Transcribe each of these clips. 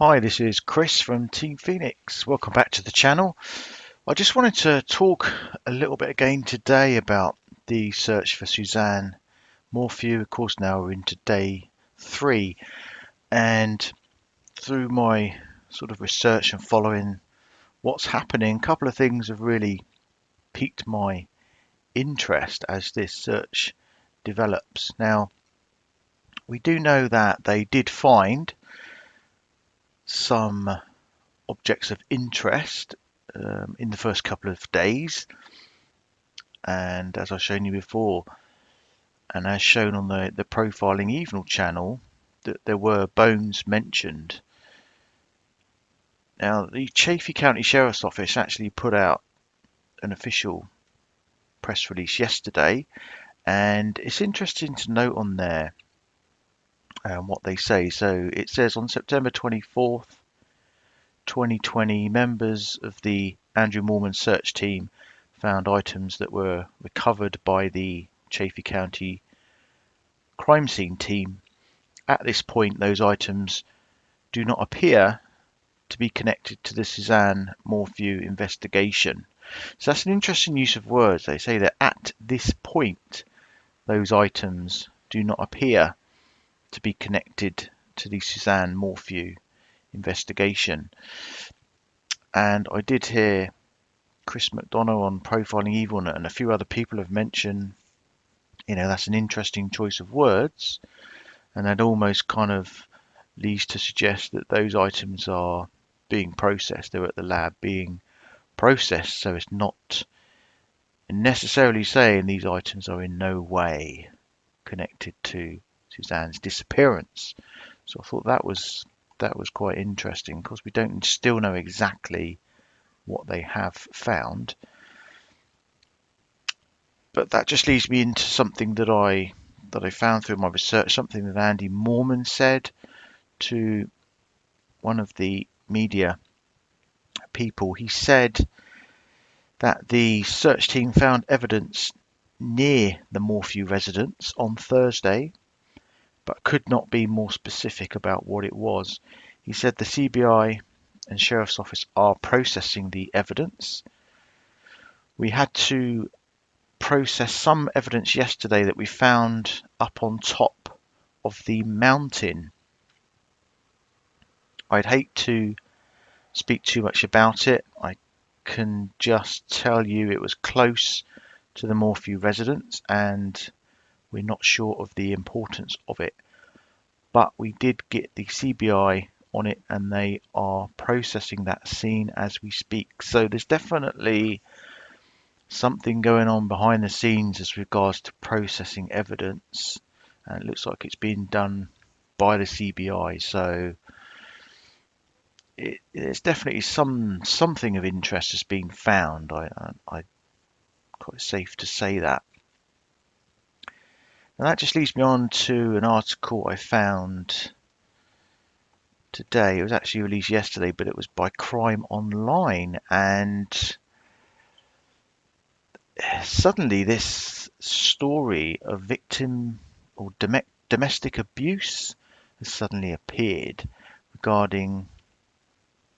Hi, this is Chris from Team Phoenix. Welcome back to the channel. I just wanted to talk a little bit again today about the search for Suzanne Morphew. Of course, now we're into day 3, and through my sort of research and following what's happening, a couple of things have really piqued my interest as this search develops. Now, we do know that they did find some objects of interest in the first couple of days, and as I've shown you before, and as shown on the Profiling Evil channel, that there were bones mentioned. Now, the Chaffey County Sheriff's Office actually put out an official press release yesterday, and it's interesting to note on there what they say. So it says on September 24th, 2020, members of the Andrew Moorman search team found items that were recovered by the Chaffey County crime scene team. At this point, those items do not appear to be connected to the Suzanne Morphew investigation. So that's an interesting use of words. They say that at this point, those items do not appear to be connected to the Suzanne Morphew investigation. And I did hear Chris McDonough on Profiling Evil and a few other people have mentioned, that's an interesting choice of words, and that almost kind of leads to suggest that those items are being processed. They're at the lab being processed, so it's not necessarily saying these items are in no way connected to Suzanne's disappearance. So I thought that was quite interesting. Of course, we don't still know exactly what they have found, but that just leads me into something that I found through my research, something that Andy Moorman said to one of the media people. He said that the search team found evidence near the Morphew residence on Thursday, but could not be more specific about what it was. He said the CBI and Sheriff's Office are processing the evidence. We had to process some evidence yesterday that we found up on top of the mountain. I'd hate to speak too much about it. I can just tell you it was close to the Morphew residence, and we're not sure of the importance of it. But we did get the CBI on it, and they are processing that scene as we speak. So there's definitely something going on behind the scenes as regards to processing evidence, and it looks like it's being done by the CBI. So it's definitely something of interest has been found. I quite safe to say that. And that just leads me on to an article I found today. It was actually released yesterday, but it was by Crime Online, and suddenly this story of victim or domestic abuse has suddenly appeared regarding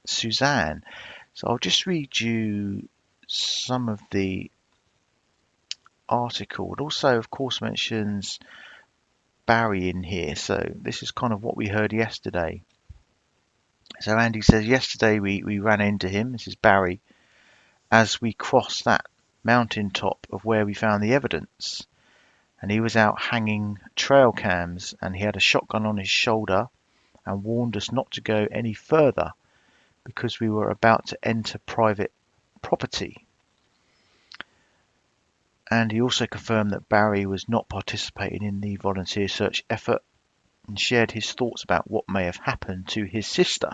Suzanne. So I'll just read you some of the article. It also, of course, mentions Barry in here. So this is kind of what we heard yesterday. So Andy says, yesterday we ran into him, this is Barry, as we crossed that mountain top of where we found the evidence. And he was out hanging trail cams, and he had a shotgun on his shoulder and warned us not to go any further because we were about to enter private property. And he also confirmed that Barry was not participating in the volunteer search effort and shared his thoughts about what may have happened to his sister.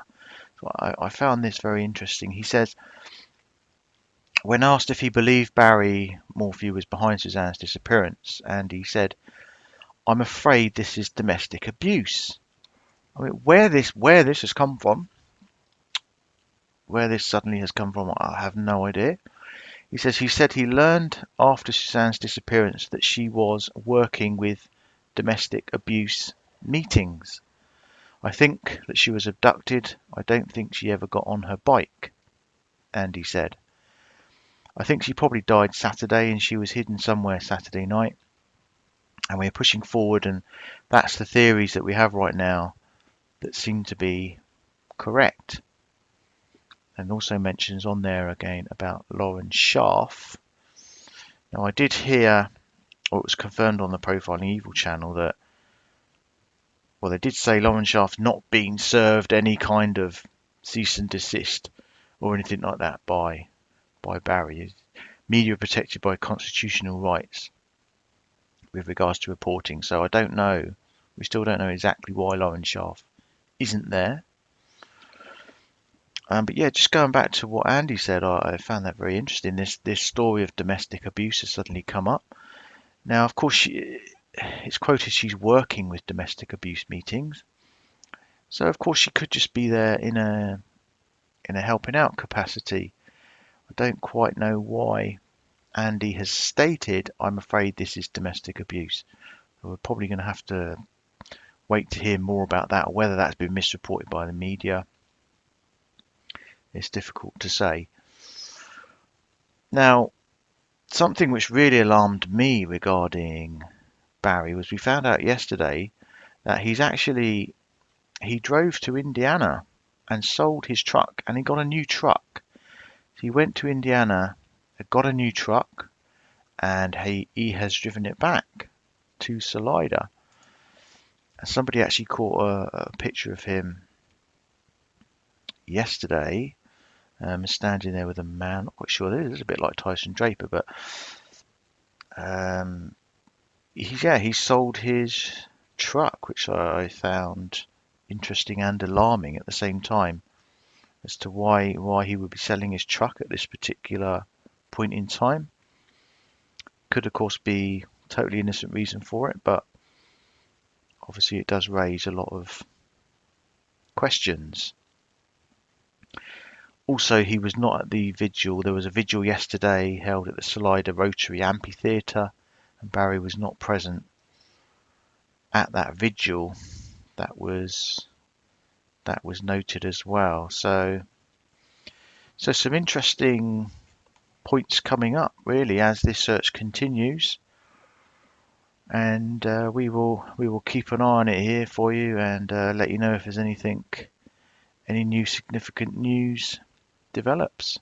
So I found this very interesting. He says, when asked if he believed Barry Morphew was behind Suzanne's disappearance, and he said, I'm afraid this is domestic abuse. I mean, where this has come from, where this suddenly has come from, I have no idea. He said he learned after Suzanne's disappearance that she was working with domestic abuse meetings. I think that she was abducted. I don't think she ever got on her bike, Andy said. I think she probably died Saturday and she was hidden somewhere Saturday night. And we're pushing forward, and that's the theories that we have right now that seem to be correct. And also mentions on there again about Lauren Schaff. Now, I did hear, or it was confirmed on the Profiling Evil channel, that, well, they did say Lauren Schaff not being served any kind of cease and desist or anything like that by Barry. Media are protected by constitutional rights with regards to reporting. So I don't know. We still don't know exactly why Lauren Schaff isn't there. But yeah, just going back to what Andy said, I found that very interesting. This story of domestic abuse has suddenly come up. Now, of course, it's quoted she's working with domestic abuse meetings. So of course she could just be there in a helping out capacity. I don't quite know why Andy has stated, I'm afraid this is domestic abuse. So we're probably going to have to wait to hear more about that, or whether that's been misreported by the media. It's difficult to say. Now, something which really alarmed me regarding Barry was we found out yesterday that he drove to Indiana and sold his truck, and he got a new truck. So he went to Indiana, got a new truck, and he has driven it back to Salida. And somebody actually caught a picture of him yesterday, standing there with a man. Not quite sure. This is a bit like Tyson Draper, but he sold his truck, which I found interesting and alarming at the same time, as to why he would be selling his truck at this particular point in time. Could of course be totally innocent reason for it, but obviously it does raise a lot of questions. Also, he was not at the vigil. There was a vigil yesterday held at the Salida Rotary Amphitheatre, and Barry was not present at that vigil. That was noted as well. So some interesting points coming up, really, as this search continues. And we will keep an eye on it here for you, and let you know if there's any new significant news develops.